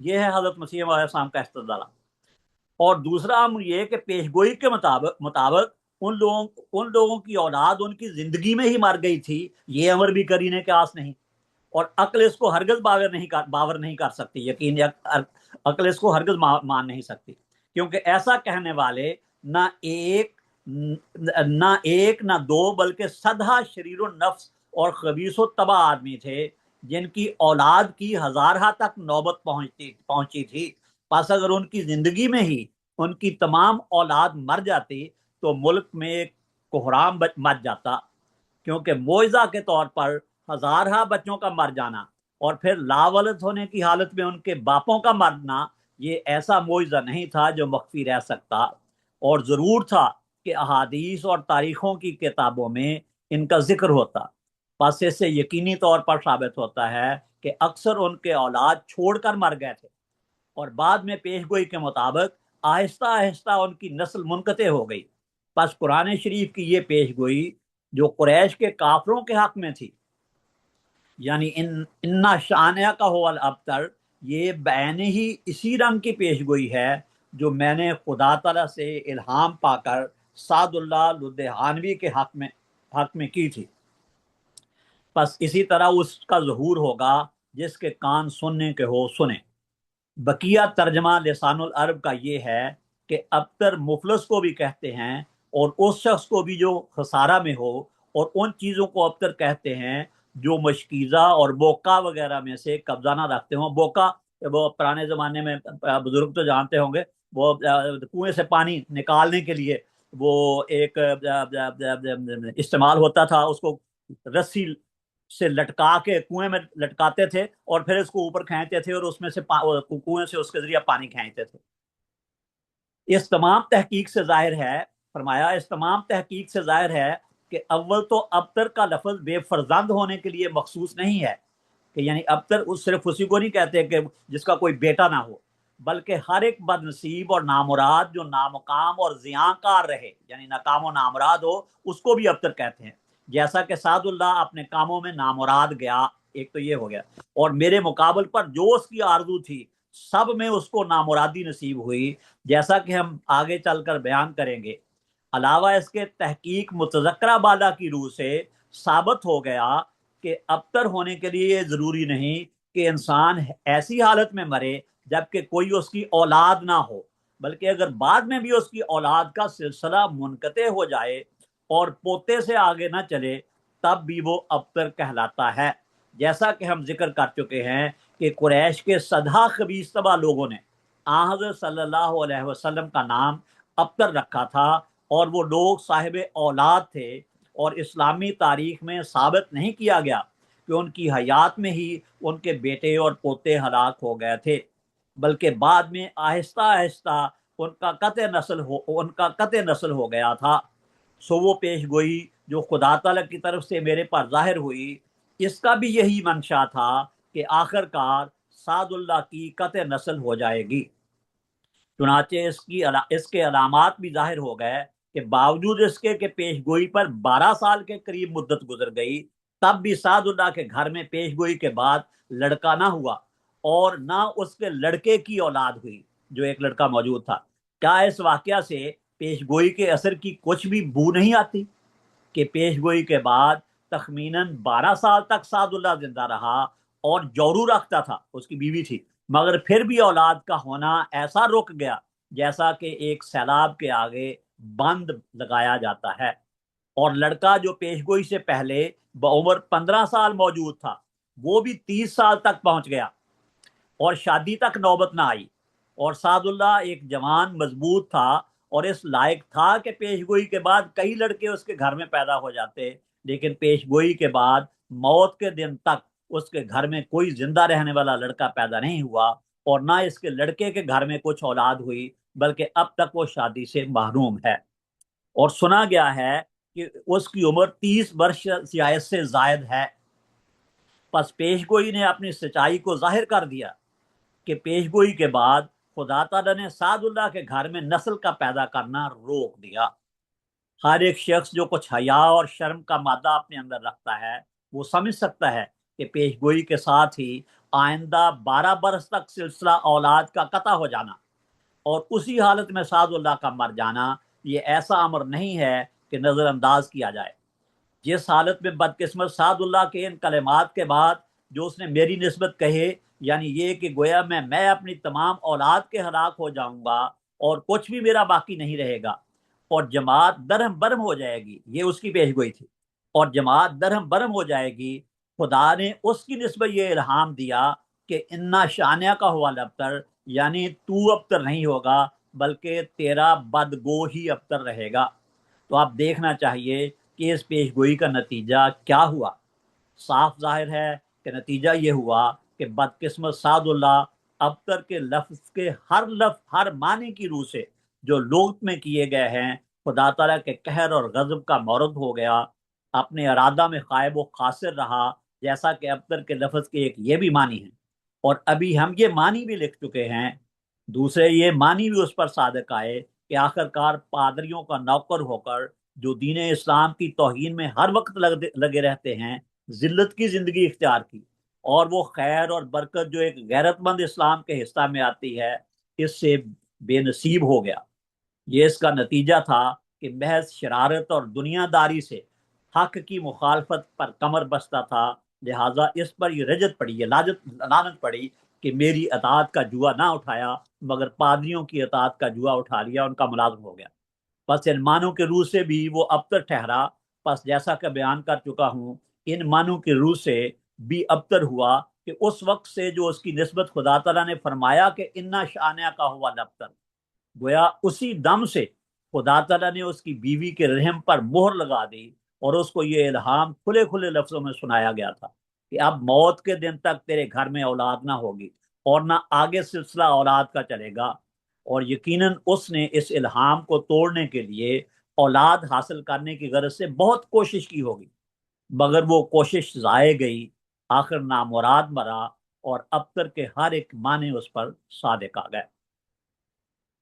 یہ ہے حضرت مسیح علیہ السلام کا استدلال۔ اور دوسرا امر یہ کہ پیشگوئی کے مطابق ان لوگوں کی اولاد ان کی زندگی میں ہی مر گئی تھی، یہ امر بھی قرینے کے آس نہیں، اور عقل اس کو ہرگز باور نہیں کر سکتی، یقین عقل اس کو ہرگز مان نہیں سکتی، کیونکہ ایسا کہنے والے نہ ایک نہ دو بلکہ صدہا شریر و نفس اور خبیث و تباہ آدمی تھے، جن کی اولاد کی ہزارہا تک نوبت پہنچی تھی۔ پس اگر ان کی زندگی میں ہی ان کی تمام اولاد مر جاتی تو ملک میں ایک کوہرام مچ جاتا، کیونکہ معجزہ کے طور پر ہزارہا بچوں کا مر جانا اور پھر لاولد ہونے کی حالت میں ان کے باپوں کا مرنا، یہ ایسا معجزہ نہیں تھا جو مخفی رہ سکتا، اور ضرور تھا کہ احادیث اور تاریخوں کی کتابوں میں ان کا ذکر ہوتا۔ پس اس سے یقینی طور پر ثابت ہوتا ہے کہ اکثر ان کے اولاد چھوڑ کر مر گئے تھے، اور بعد میں پیش گوئی کے مطابق آہستہ آہستہ ان کی نسل منقطع ہو گئی۔ پس قرآن شریف کی یہ پیش گوئی جو قریش کے کافروں کے حق میں تھی، یعنی انا شانیہ کا ہو الابتر، یہ بعین ہی اسی رنگ کی پیش گوئی ہے جو میں نے خدا تعالیٰ سے الہام پا کر سعد اللہ لدھیانوی کے حق میں کی تھی۔ پس اسی طرح اس کا ظہور ہوگا، جس کے کان سننے کے ہو سنیں۔ بقیہ ترجمہ لسان العرب کا یہ ہے کہ ابتر مفلس کو بھی کہتے ہیں، اور اس شخص کو بھی جو خسارہ میں ہو، اور ان چیزوں کو ابتر کہتے ہیں جو مشکیزہ اور بوکا وغیرہ میں سے قبضہ نہ رکھتے ہوں۔ بوکا وہ پرانے زمانے میں بزرگ تو جانتے ہوں گے، وہ کنویں سے پانی نکالنے کے لیے وہ ایک استعمال ہوتا تھا، اس کو رسی سے لٹکا کے کنویں میں لٹکاتے تھے اور پھر اس کو اوپر کھینچتے تھے اور اس میں سے کنویں سے اس کے ذریعے پانی کھینچتے تھے۔ اس تمام تحقیق سے ظاہر ہے، فرمایا اس تمام تحقیق سے ظاہر ہے کہ اول تو ابتر کا لفظ بے فرزند ہونے کے لیے مخصوص نہیں ہے، کہ یعنی ابتر صرف اسی کو نہیں کہتے کہ جس کا کوئی بیٹا نہ ہو، بلکہ ہر ایک بد نصیب اور نامراد جو نامقام اور زیاں کار رہے، یعنی ناکام و نامراد ہو، اس کو بھی ابتر کہتے ہیں، جیسا کہ سعد اللہ اپنے کاموں میں نامراد گیا، ایک تو یہ ہو گیا، اور میرے مقابل پر جو اس کی آرزو تھی سب میں اس کو نامرادی نصیب ہوئی، جیسا کہ ہم آگے چل کر بیان کریں گے۔ علاوہ اس کے تحقیق متذکرہ بالا کی روح سے ثابت ہو گیا کہ ابتر ہونے کے لیے یہ ضروری نہیں کہ انسان ایسی حالت میں مرے جبکہ کوئی اس کی اولاد نہ ہو، بلکہ اگر بعد میں بھی اس کی اولاد کا سلسلہ منقطع ہو جائے اور پوتے سے آگے نہ چلے تب بھی وہ ابتر کہلاتا ہے، جیسا کہ ہم ذکر کر چکے ہیں کہ قریش کے صدہا خبیث طبع لوگوں نے حضرت صلی اللہ علیہ وسلم کا نام ابتر رکھا تھا، اور وہ لوگ صاحب اولاد تھے، اور اسلامی تاریخ میں ثابت نہیں کیا گیا کہ ان کی حیات میں ہی ان کے بیٹے اور پوتے ہلاک ہو گئے تھے، بلکہ بعد میں آہستہ آہستہ ان کا قطع نسل ہو گیا تھا۔ سو وہ پیش گوئی جو خدا تعالیٰ کی طرف سے میرے پر ظاہر ہوئی، اس کا بھی یہی منشا تھا کہ آخر کار سعد اللہ کی قطع نسل ہو جائے گی۔ چنانچہ اس کے علامات بھی ظاہر ہو گئے کہ باوجود اس کے کہ پیش گوئی پر 12 سال کے قریب مدت گزر گئی، تب بھی سعد اللہ کے گھر میں پیش گوئی کے بعد لڑکا نہ ہوا، اور نہ اس کے لڑکے کی اولاد ہوئی جو ایک لڑکا موجود تھا۔ کیا اس واقعہ سے پیش گوئی کے اثر کی کچھ بھی بو نہیں آتی کہ پیش گوئی کے بعد تخمیناً 12 سال تک سعد اللہ زندہ رہا اور جورو رکھتا تھا، اس کی بیوی تھی، مگر پھر بھی اولاد کا ہونا ایسا رک گیا جیسا کہ ایک سیلاب کے آگے بند لگایا جاتا ہے، اور لڑکا جو پیش گوئی سے پہلے بعمر 15 سال موجود تھا وہ بھی 30 سال تک پہنچ گیا اور شادی تک نوبت نہ آئی، اور سعد اللہ ایک جوان مضبوط تھا اور اس لائق تھا کہ پیش گوئی کے بعد کئی لڑکے اس کے گھر میں پیدا ہو جاتے، لیکن پیش گوئی کے بعد موت کے دن تک اس کے گھر میں کوئی زندہ رہنے والا لڑکا پیدا نہیں ہوا، اور نہ اس کے لڑکے کے گھر میں کچھ اولاد ہوئی، بلکہ اب تک وہ شادی سے محروم ہے، اور سنا گیا ہے کہ اس کی عمر 30 برس سے زائد ہے۔ پس پیش گوئی نے اپنی سچائی کو ظاہر کر دیا کہ پیش گوئی کے بعد خدا تعالیٰ نے سعد اللہ کے گھر میں نسل کا پیدا کرنا روک دیا۔ ہر ایک شخص جو کچھ حیا اور شرم کا مادہ اپنے اندر رکھتا ہے وہ سمجھ سکتا ہے کہ پیش گوئی کے ساتھ ہی آئندہ 12 برس تک سلسلہ اولاد کا قطع ہو جانا اور اسی حالت میں سعد اللہ کا مر جانا، یہ ایسا امر نہیں ہے کہ نظر انداز کیا جائے۔ جس حالت میں بدقسمت سعد اللہ کے ان کلمات کے بعد جو اس نے میری نسبت کہے، یعنی یہ کہ گویا میں اپنی تمام اولاد کے ہلاک ہو جاؤں گا اور کچھ بھی میرا باقی نہیں رہے گا اور جماعت درہم برہم ہو جائے گی، یہ اس کی پیش گوئی تھی، اور جماعت درہم برہم ہو جائے گی، خدا نے اس کی نسبت یہ الہام دیا کہ انا شانیہ کا ہوا الابتر، یعنی تو ابتر نہیں ہوگا بلکہ تیرا بدگو ہی ابتر رہے گا۔ تو آپ دیکھنا چاہیے کہ اس پیش گوئی کا نتیجہ کیا ہوا۔ صاف ظاہر ہے کہ نتیجہ یہ ہوا کہ بدقسمت سعد اللہ ابتر کے لفظ ہر معنی کی روح سے جو لغت میں کیے گئے ہیں خدا تعالیٰ کے قہر اور غضب کا مورد ہو گیا، اپنے ارادہ میں خائب و خاسر رہا، جیسا کہ ابتر کے لفظ کے ایک یہ بھی معنی ہے، اور ابھی ہم یہ معنی بھی لکھ چکے ہیں، دوسرے یہ معنی بھی اس پر صادق آئے کہ آخرکار پادریوں کا نوکر ہو کر جو دین اسلام کی توہین میں ہر وقت لگے رہتے ہیں، ذلت کی زندگی اختیار کی، اور وہ خیر اور برکت جو ایک غیرت مند اسلام کے حصہ میں آتی ہے اس سے بے نصیب ہو گیا۔ یہ اس کا نتیجہ تھا کہ محض شرارت اور دنیا داری سے حق کی مخالفت پر کمر بستہ تھا، لہٰذا اس پر یہ رجت پڑی، یہ لعنت پڑی کہ میری اطاعت کا جوا نہ اٹھایا مگر پادریوں کی اطاعت کا جوا اٹھا لیا، ان کا ملازم ہو گیا۔ بس ان معنوں کے روح سے بھی وہ ابتر ٹھہرا، بس جیسا کہ بیان کر چکا ہوں ان معنوں کے روح سے بھی ابتر ہوا کہ اس وقت سے جو اس کی نسبت خدا تعالیٰ نے فرمایا کہ انا شانیہ کا ہوا الابتر، گویا اسی دم سے خدا تعالیٰ نے اس کی بیوی کے رحم پر مہر لگا دی اور اس کو یہ الہام کھلے کھلے لفظوں میں سنایا گیا تھا کہ اب موت کے دن تک تیرے گھر میں اولاد نہ ہوگی اور نہ آگے سلسلہ اولاد کا چلے گا، اور یقیناً اس نے اس الہام کو توڑنے کے لیے اولاد حاصل کرنے کی غرض سے بہت کوشش کی ہوگی، مگر وہ کوشش ضائع گئی، آخر نامراد مرا اور ابتر کے ہر ایک معنی اس پر صادق آ گئے۔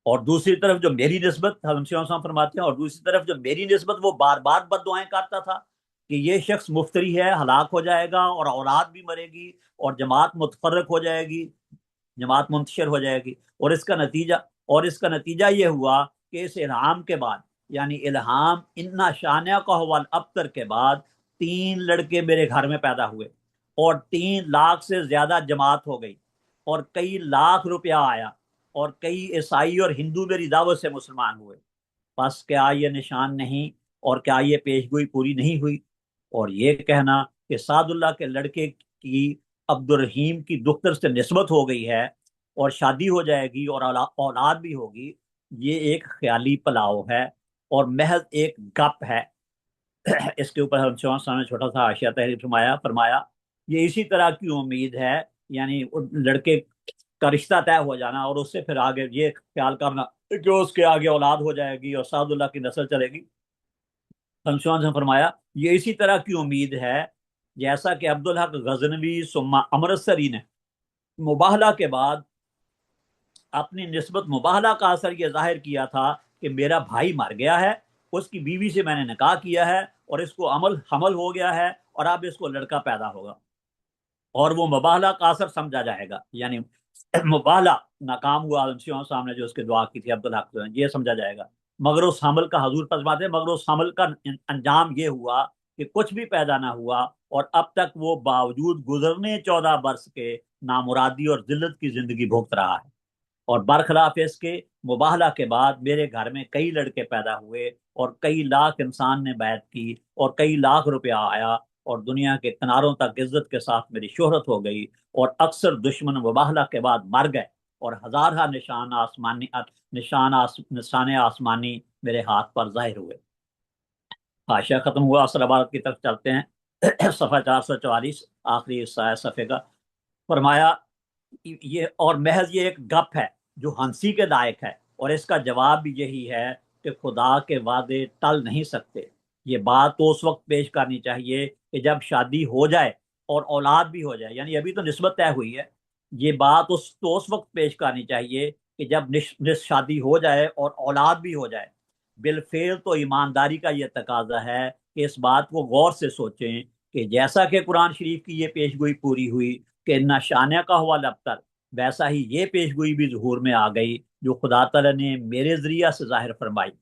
اور دوسری طرف جو میری نسبت حضرت مسیح موعود فرماتے ہیں، اور دوسری طرف جو میری نسبت وہ بار بار بد دعائیں کرتا تھا کہ یہ شخص مفتری ہے، ہلاک ہو جائے گا اور اولاد بھی مرے گی اور جماعت متفرق ہو جائے گی، جماعت منتشر ہو جائے گی، اور اس کا نتیجہ یہ ہوا کہ اس الہام کے بعد، یعنی الہام انا شانیہ کا ہوا الابتر کے بعد 3 لڑکے میرے گھر میں پیدا ہوئے اور 3 لاکھ سے زیادہ جماعت ہو گئی اور کئی لاکھ روپیہ آیا اور کئی عیسائی اور ہندو میری دعوت سے مسلمان ہوئے۔ بس کیا یہ نشان نہیں اور کیا یہ پیش گوئی پوری نہیں ہوئی؟ اور یہ کہنا کہ سعد اللہ کے لڑکے کی عبد الرحیم کی دختر سے نسبت ہو گئی ہے اور شادی ہو جائے گی اور اولاد بھی ہوگی، یہ ایک خیالی پلاؤ ہے اور محض ایک گپ ہے۔ اس کے اوپر ہم نے چھوٹا سا حاشیہ تحریر فرمایا یہ اسی طرح کی امید ہے، یعنی لڑکے کا رشتہ طے ہو جانا اور اس سے پھر آگے یہ خیال کرنا کہ اس کے آگے اولاد ہو جائے گی اور سعد اللہ کی نسل چلے گی۔ ہمشوان سے فرمایا یہ اسی طرح کی امید ہے جیسا کہ عبدالحق غزنوی ثم امرتسری نے مباہلہ کے بعد اپنی نسبت مباہلہ کا اثر یہ ظاہر کیا تھا کہ میرا بھائی مر گیا ہے، اس کی بیوی سے میں نے نکاح کیا ہے اور اس کو حمل ہو گیا ہے اور اب اس کو لڑکا پیدا ہوگا، اور وہ مباہلہ کا اثر سمجھا جائے گا، یعنی مباہلہ ناکام ہوا صاحب نے جو اس کے دعا کی تھی عبدالحق، یہ سمجھا جائے گا، مگر اس حمل کا حضور فرماتے ہیں مگر اس حمل کا انجام یہ ہوا کہ کچھ بھی پیدا نہ ہوا اور اب تک وہ باوجود گزرنے 14 برس کے نامرادی اور ذلت کی زندگی بھوگت رہا ہے، اور برخلاف اس کے مباہلہ کے بعد میرے گھر میں کئی لڑکے پیدا ہوئے اور کئی لاکھ انسان نے بیعت کی اور کئی لاکھ روپیہ آیا اور دنیا کے کناروں تک عزت کے ساتھ میری شہرت ہو گئی، اور اکثر دشمن مباہلہ کے بعد مر گئے اور ہزارہ نشان آسمانی میرے ہاتھ پر ظاہر ہوئے۔ حاشیہ ختم ہوا، اصل عبارت کی طرف چلتے ہیں۔ صفحہ 444 آخری حصہ ہے صفحے کا۔ فرمایا یہ اور محض یہ ایک گپ ہے جو ہنسی کے لائق ہے، اور اس کا جواب بھی یہی ہے کہ خدا کے وعدے ٹل نہیں سکتے۔ یہ بات تو اس وقت پیش کرنی چاہیے کہ جب شادی ہو جائے اور اولاد بھی ہو جائے، یعنی ابھی تو نسبت طے ہوئی ہے، یہ بات اس وقت پیش کرنی چاہیے کہ جب شادی ہو جائے اور اولاد بھی ہو جائے۔ بالفعل تو ایمانداری کا یہ تقاضا ہے کہ اس بات کو غور سے سوچیں کہ جیسا کہ قرآن شریف کی یہ پیش گوئی پوری ہوئی کہ انا شانہ کا ہوا لبتر، ویسا ہی یہ پیشگوئی بھی ظہور میں آ گئی جو خدا تعالیٰ نے میرے ذریعہ سے ظاہر فرمائی،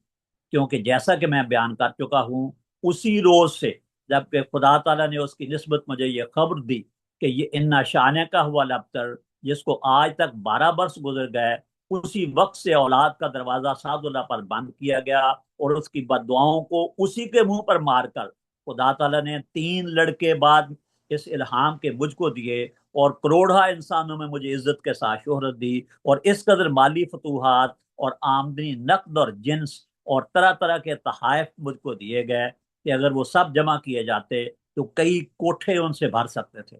کیونکہ جیسا کہ میں بیان کر چکا ہوں اسی روز سے جب کہ خدا تعالیٰ نے اس کی نسبت مجھے یہ خبر دی کہ یہ انا شانہ کا ہوا لبتر، جس کو آج تک 12 برس گزر گئے، اسی وقت سے اولاد کا دروازہ سعد اللہ پر بند کیا گیا، اور اس کی بد دعاؤں کو اسی کے منہ پر مار کر خدا تعالیٰ نے 3 لڑکے بعد اس الہام کے مجھ کو دیے، اور کروڑا انسانوں میں مجھے عزت کے ساتھ شہرت دی، اور اس قدر مالی فتوحات اور آمدنی نقد اور جنس اور طرح طرح کے تحائف مجھ کو دیے گئے کہ اگر وہ سب جمع کیے جاتے تو کئی کوٹھے ان سے بھر سکتے تھے۔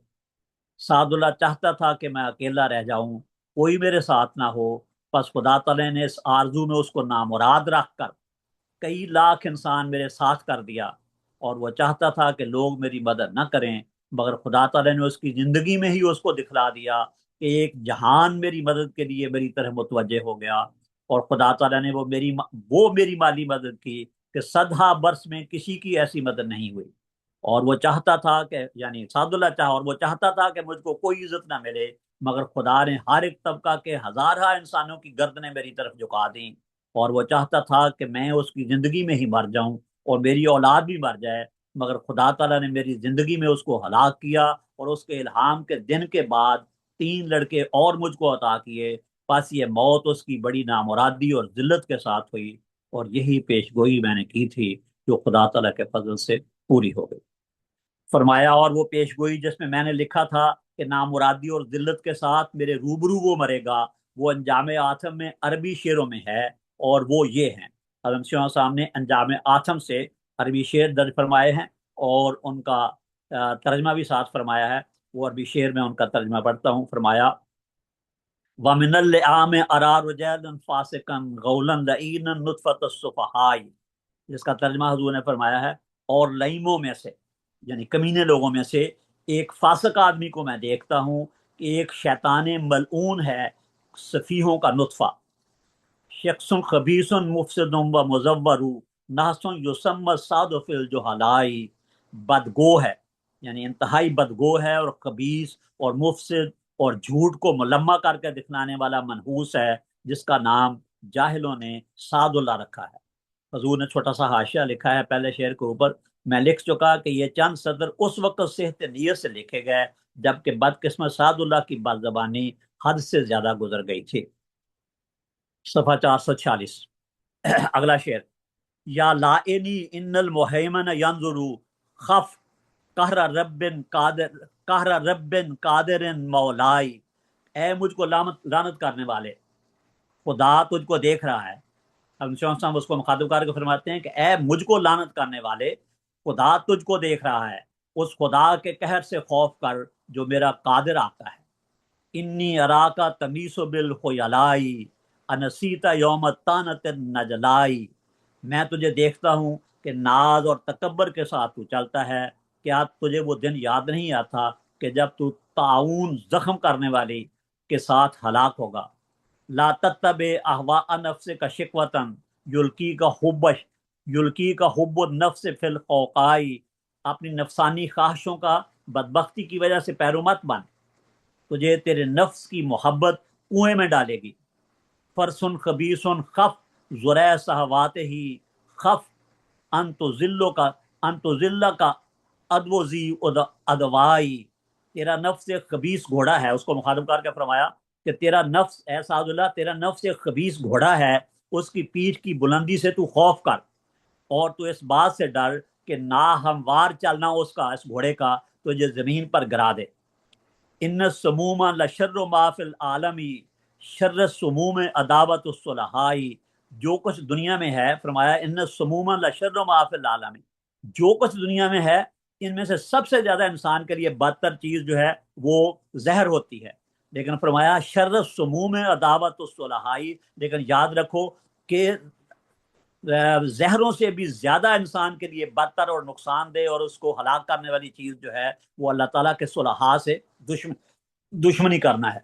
سعد اللہ چاہتا تھا کہ میں اکیلا رہ جاؤں، کوئی میرے ساتھ نہ ہو، پس خدا تعالیٰ نے اس آرزو میں اس کو نامراد رکھ کر کئی لاکھ انسان میرے ساتھ کر دیا، اور وہ چاہتا تھا کہ لوگ میری مدد نہ کریں، مگر خدا تعالیٰ نے اس کی زندگی میں ہی اس کو دکھلا دیا کہ ایک جہان میری مدد کے لیے میری طرف متوجہ ہو گیا، اور خدا تعالیٰ نے وہ میری مالی مدد کی کہ 100 برس میں کسی کی ایسی مدد نہیں ہوئی۔ اور وہ چاہتا تھا کہ یعنی سعد اللہ چاہا، اور وہ چاہتا تھا کہ مجھ کو کوئی عزت نہ ملے، مگر خدا نے ہر ایک طبقہ کے ہزارہ انسانوں کی گردنیں میری طرف جھکا دیں، اور وہ چاہتا تھا کہ میں اس کی زندگی میں ہی مر جاؤں اور میری اولاد بھی مر جائے، مگر خدا تعالیٰ نے میری زندگی میں اس کو ہلاک کیا، اور اس کے الہام کے دن کے بعد 3 لڑکے اور مجھ کو عطا کیے، پس یہ موت اس کی بڑی نامرادی اور ذلت کے ساتھ ہوئی، اور یہی پیشگوئی میں نے کی تھی جو خدا تعالیٰ کے فضل سے پوری ہو گئی۔ فرمایا اور وہ پیشگوئی جس میں نے لکھا تھا کہ نامرادی اور ذلت کے ساتھ میرے روبرو وہ مرے گا، وہ انجام آتم میں عربی شعروں میں ہے، اور وہ یہ ہیں۔ حضرت شاہ صاحب نے انجام آتم سے عربی شعر درج فرمائے ہیں، اور ان کا ترجمہ بھی ساتھ فرمایا ہے۔ وہ عربی شعر میں ان کا ترجمہ پڑھتا ہوں۔ فرمایا وَمِنَ اللِّعَامِ أَرَى رُجَالًا فَاسِقًا غَوْلًا لَعِينًا نُطْفَةَ الصُّفَحَاءِ، جس کا ترجمہ حضور نے فرمایا ہے، اور لئیموں میں سے یعنی کمینے لوگوں میں سے ایک فاسق آدمی کو میں دیکھتا ہوں کہ ایک شیطان ملعون ہے، سفیہوں کا نطفہ، شخص خبیث مفسد و مزور نحس یسمى الصاد فی الجہلائی، بدگو ہے، یعنی انتہائی بدگو ہے اور خبیث اور مفسد اور جھوٹ کو ملمع کر کے دکھلانے والا منحوس ہے، جس کا نام جاہلوں نے سعد اللہ رکھا ہے۔ حضور نے چھوٹا سا حاشیہ لکھا ہے پہلے شعر کے اوپر، میں لکھ چکا کہ یہ چند صدر اس وقت صحت نیت سے لکھے گئے جبکہ بدقسمت سعد اللہ کی بد زبانی حد سے زیادہ گزر گئی تھی۔ صفحہ 446 اگلا شعر، یا لائنی ان المہیمن ینظر خف قہر رب قادر مولائی، اے مجھ کو لعنت کرنے والے، خدا تجھ کو دیکھ رہا ہے۔ اب صاحب اس کو مخاطب کر کے فرماتے ہیں کہ اے مجھ کو لعنت کرنے والے، خدا تجھ کو دیکھ رہا ہے، اس خدا کے قہر سے خوف کر جو میرا قادر آتا ہے۔ انی اراکا تمیس بالخیلائی انسیتا یوم الطانت النجلائی، میں تجھے دیکھتا ہوں کہ ناز اور تکبر کے ساتھ تو چلتا ہے، کیا تجھے وہ دن یاد نہیں آتا کہ جب تو طاعون زخم کرنے والی کے ساتھ ہلاک ہوگا۔ لا تتبع اہواء نفسک شکوۃ یلکی کا حب النفس فی القوقائی، اپنی نفسانی خواہشوں کا بدبختی کی وجہ سے پیرو مت بن، تجھے تیرے نفس کی محبت کنویں میں ڈالے گی۔ فرسن خبیثن خف زرع صحوات ہی خف انت ذلہ کا ادوزی ادوائی، تیرا نفس ایک خبیث گھوڑا ہے۔ اس کو مخاطب کر کے فرمایا کہ تیرا نفس اے سعد اللہ، تیرا نفس ایک خبیث گھوڑا ہے، اس کی پیٹھ کی بلندی سے تو خوف کر، اور تو اس بات سے ڈر کہ ناہموار چلنا اس گھوڑے کا تجھے زمین پر گرا دے۔ ان السموم لشر ما فی العالم شر السموم عداوت الصلحائی، جو کچھ دنیا میں ہے، فرمایا ان السموم لشر ما فی العالم، جو کچھ دنیا میں ہے ان میں سے سب سے زیادہ انسان کے لیے بدتر چیز جو ہے وہ زہر ہوتی ہے، لیکن فرمایا شر السموم عداوت الصلحائی، لیکن یاد رکھو کہ زہروں سے بھی زیادہ انسان کے لیے بدتر اور نقصان دہ اور اس کو ہلاک کرنے والی چیز جو ہے وہ اللہ تعالیٰ کے صلحاء سے دشمنی کرنا ہے۔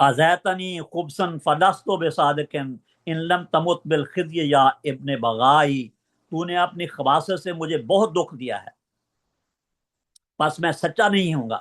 ازیتنی خبثا فلست بصادق ان لم تمت بالخزي یا ابن بغائی، تو نے اپنی خباثت سے مجھے بہت دکھ دیا ہے، پس میں سچا نہیں ہوں گا۔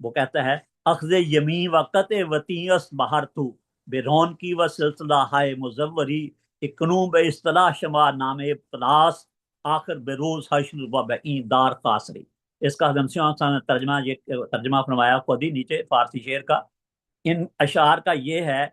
وہ کہتا ہے اخذ یمین وقت وطیس بہر تو بے رون کی و سلسلہ ہائے مزوری اکنوں بے اصطلاح شما نام پلاس آخر بے روز حشر و بعین دار قاصری۔ اس کا حضرت شاہ صاحب نے ترجمہ فرمایا خود ہی نیچے فارسی شعر کا۔ ان اشعار کا یہ ہے،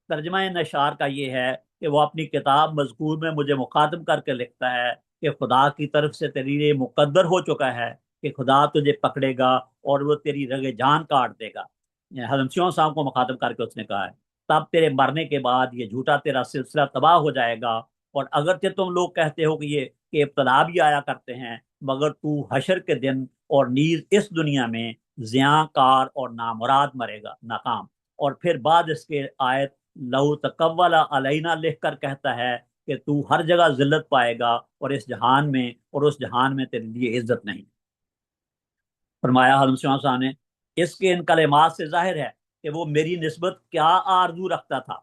ترجمہ ان اشعار کا یہ ہے کہ وہ اپنی کتاب مذکور میں مجھے مخاطب کر کے لکھتا ہے کہ خدا کی طرف سے تیرے لیے مقدر ہو چکا ہے کہ خدا تجھے پکڑے گا اور وہ تیری رگے جان کاٹ دے گا۔ حضرت شاہ صاحب کو مخاطب کر کے اس نے کہا ہے تب تیرے مرنے کے بعد یہ جھوٹا تیرا سلسلہ تباہ ہو جائے گا، اور اگرچہ تم لوگ کہتے ہو کہ ابتلا بھی آیا کرتے ہیں، مگر تو حشر کے دن اور نیز اس دنیا میں زیاں کار اور نامراد مرے گا، ناکام۔ اور پھر بعد اس کے آیت لو تقول علینا لکھ کر کہتا ہے کہ تو ہر جگہ ذلت پائے گا اور اس جہان میں اور اس جہان میں تیرے لیے عزت نہیں۔ فرمایا حضرت صاحب نے اس کے ان کلمات سے ظاہر ہے کہ وہ میری نسبت کیا آرزو رکھتا تھا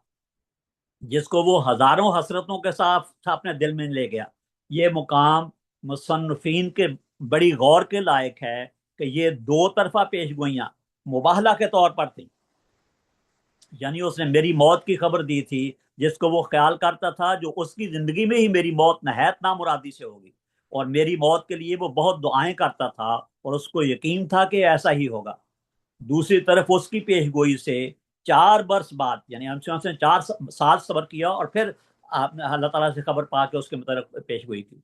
جس کو وہ ہزاروں حسرتوں کے ساتھ اپنے دل میں لے گیا۔ یہ مقام مصنفین کے بڑی غور کے لائق ہے کہ یہ دو طرفہ پیش گوئیاں مباہلہ کے طور پر تھیں، یعنی اس نے میری موت کی خبر دی تھی جس کو وہ خیال کرتا تھا جو اس کی زندگی میں ہی میری موت نہایت نامرادی سے ہوگی، اور میری موت کے لیے وہ بہت دعائیں کرتا تھا اور اس کو یقین تھا کہ ایسا ہی ہوگا۔ دوسری طرف اس کی پیش گوئی سے 4 برس بعد، یعنی ہم سے 4 سال صبر کیا اور پھر آپ نے اللہ تعالیٰ سے خبر پا کے اس کے متعلق پیش گوئی کی۔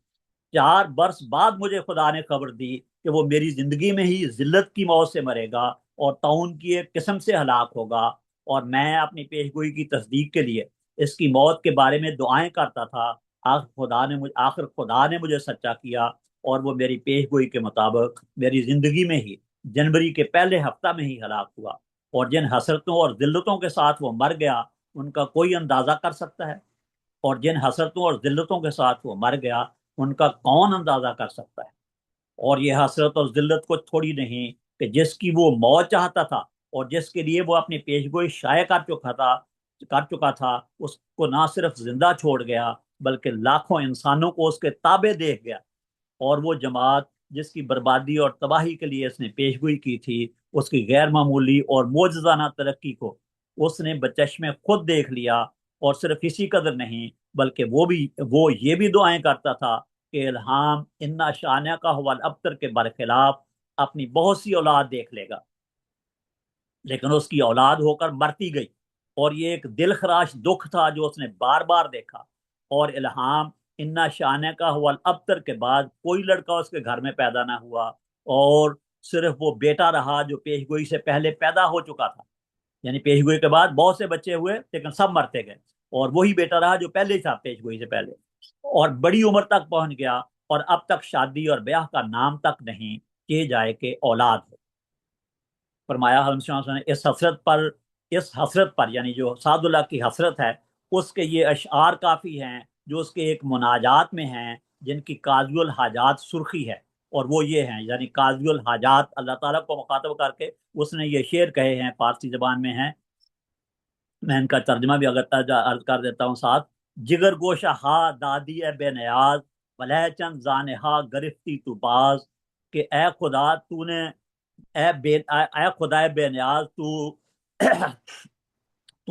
4 برس بعد مجھے خدا نے خبر دی کہ وہ میری زندگی میں ہی ذلت کی موت سے مرے گا اور طاعون کی ایک قسم سے ہلاک ہوگا، اور میں اپنی پیش گوئی کی تصدیق کے لیے اس کی موت کے بارے میں دعائیں کرتا تھا۔ آخر خدا نے مجھے سچا کیا اور وہ میری پیش گوئی کے مطابق میری زندگی میں ہی جنوری کے پہلے ہفتہ میں ہی ہلاک ہوا، اور جن حسرتوں اور ذلتوں کے ساتھ وہ مر گیا ان کا کوئی اندازہ کر سکتا ہے؟ اور جن حسرتوں اور ذلتوں کے ساتھ وہ مر گیا ان کا کون اندازہ کر سکتا ہے؟ اور یہ حسرت اور ذلت کو تھوڑی نہیں کہ جس کی وہ موت چاہتا تھا اور جس کے لیے وہ اپنی پیشگوئی شائع کر چکا تھا اس کو نہ صرف زندہ چھوڑ گیا بلکہ لاکھوں انسانوں کو اس کے تابع دیکھ گیا، اور وہ جماعت جس کی بربادی اور تباہی کے لیے اس نے پیشگوئی کی تھی اس کی غیر معمولی اور معجزانہ ترقی کو اس نے بچشم خود دیکھ لیا۔ اور صرف اسی قدر نہیں بلکہ وہ یہ بھی دعائیں کرتا تھا کہ الہام انا شانیہ کا حوال ابتر کے برخلاف اپنی بہت سی اولاد دیکھ لے گا، لیکن اس کی اولاد ہو کر مرتی گئی، اور یہ ایک دل خراش دکھ تھا جو اس نے بار بار دیکھا۔ اور الہام انا شانیہ کا حوال ابتر کے بعد کوئی لڑکا اس کے گھر میں پیدا نہ ہوا، اور صرف وہ بیٹا رہا جو پیشگوئی سے پہلے پیدا ہو چکا تھا، یعنی پیشگوئی کے بعد بہت سے بچے ہوئے لیکن سب مرتے گئے، اور وہی بیٹا رہا جو پہلے ہی تھا پیشگوئی سے پہلے، اور بڑی عمر تک پہنچ گیا اور اب تک شادی اور بیاہ کا نام تک نہیں کیے جائے کہ اولاد ہو۔ فرمایا حضرت صلی اللہ علیہ وسلم نے اس حسرت پر یعنی جو سعد اللہ کی حسرت ہے اس کے یہ اشعار کافی ہیں جو اس کے ایک مناجات میں ہیں جن کی قاضی الحاجات سرخی ہے، اور وہ یہ ہیں، یعنی قاضی الحاجات اللہ تعالیٰ کو مخاطب کر کے اس نے یہ شعر کہے ہیں، فارسی زبان میں ہیں، میں ان کا ترجمہ بھی اگر عرض کر دیتا ہوں ساتھ۔ جگر گوشہ ہا دادی اے بے نیاز ولیہ چند زانہا گرفتی تو باز، کہ اے خدا تو نے اے خدائے بے نیاز تو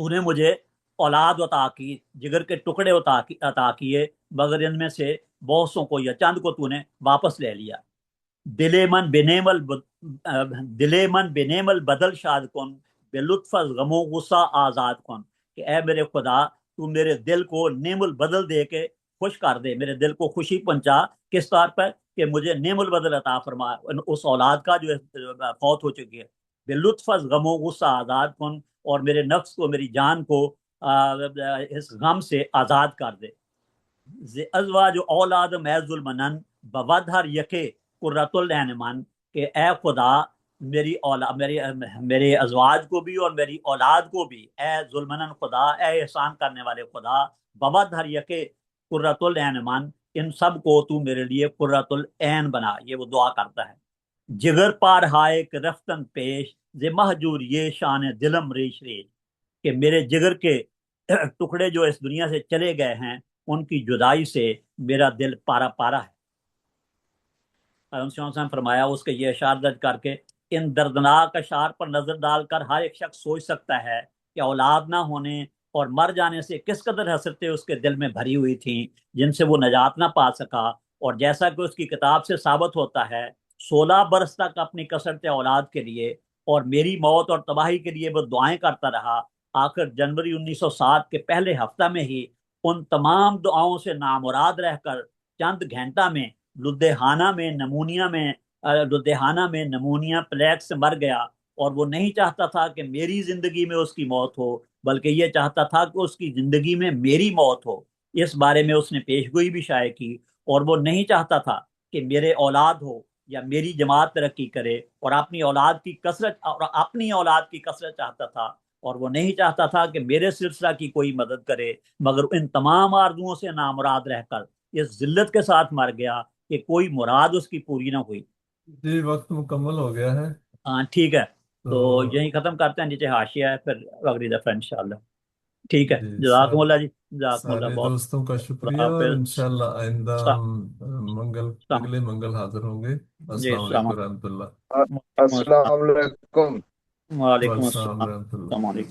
نے مجھے اولاد عطا کی، جگر کے ٹکڑے عطا کیے، مگر ان میں سے بہت سو کو یا چند کو تو نے واپس لے لیا۔ دلے من بنیم البدل شاد کن بے لطف از غم و غصہ آزاد کن، کہ اے میرے خدا تو میرے دل کو نعم البدل دے کے خوش کر دے، میرے دل کو خوشی پہنچا، کس طور پر کہ مجھے نعم البدل عطا فرما اس اولاد کا جو فوت ہو چکی ہے، بے لطف از غم و غصہ آزاد کن، اور میرے نفس کو میری جان کو اس غم سے آزاد کر دے۔ ازواج اولاد میں ظلمنن بود ہر یکے قرۃ العین من، کہ اے خدا میرے ازواج کو بھی اور میری اولاد کو بھی، اے ظلمنن خدا، اے احسان کرنے والے خدا، بود ہر یکے قرۃ العین من، ان سب کو تو میرے لیے قرۃ العین بنا، یہ وہ دعا کرتا ہے۔ جگر پار ہائے کہ رفتن پیش ز مہجور یہ شان دلم ریش ریش، کہ میرے جگر کے ٹکڑے جو اس دنیا سے چلے گئے ہیں ان کی جدائی سے میرا دل پارا پارا ہے۔ حضرت صلی اللہ علیہ وسلم فرمایا اس کے یہ اشعار درج کر کے ان دردناک اشعار پر نظر ڈال کر ہر ایک شخص سوچ سکتا ہے کہ اولاد نہ ہونے اور مر جانے سے کس قدر حسرتیں اس کے دل میں بھری ہوئی تھیں، جن سے وہ نجات نہ پا سکا۔ اور جیسا کہ اس کی کتاب سے ثابت ہوتا ہے، 16 برس تک اپنی کثرت اولاد کے لیے اور میری موت اور تباہی کے لیے وہ دعائیں کرتا رہا۔ آخر جنوری 1907 کے پہلے ہفتہ میں ہی ان تمام دعاؤں سے نامراد رہ کر چند گھنٹہ میں لدھیانہ میں نمونیا پلیگ سے مر گیا۔ اور وہ نہیں چاہتا تھا کہ میری زندگی میں اس کی موت ہو، بلکہ یہ چاہتا تھا کہ اس کی زندگی میں میری موت ہو۔ اس بارے میں اس نے پیشگوئی بھی شائع کی، اور وہ نہیں چاہتا تھا کہ میرے اولاد ہو یا میری جماعت ترقی کرے، اور اپنی اولاد کی کثرت چاہتا تھا، اور وہ نہیں چاہتا تھا کہ میرے سلسلہ کی کوئی مدد کرے، مگر ان تمام آرزوؤں سے نامراد رہ کر اس ذلت کے ساتھ مر گیا کہ کوئی مراد اس کی پوری نہ ہوئی۔ جی وقت مکمل ہو گیا ہے، ہاں ٹھیک ہے، تو تو یہیں ختم کرتے ہیں، نیچے حاشیہ ہے، پھر اگلی دفعہ انشاءاللہ۔ ٹھیک ہے، جی جزاکم اللہ جی، جزاکم اللہ سارے بہت۔ دوستوں کا خدا شکریہ، اور حافظ۔ انشاءاللہ آئندہ السلام- ہم السلام- اگلے منگل حاضر ہوں گے۔ جی السلام السلام علیکم علیکم۔ ورحمۃ اللہ۔ وعلیکم السلام۔ السلام علیکم۔ وعلیکم السلام السلام۔ ورحمۃ اللہ۔ السلام علیکم۔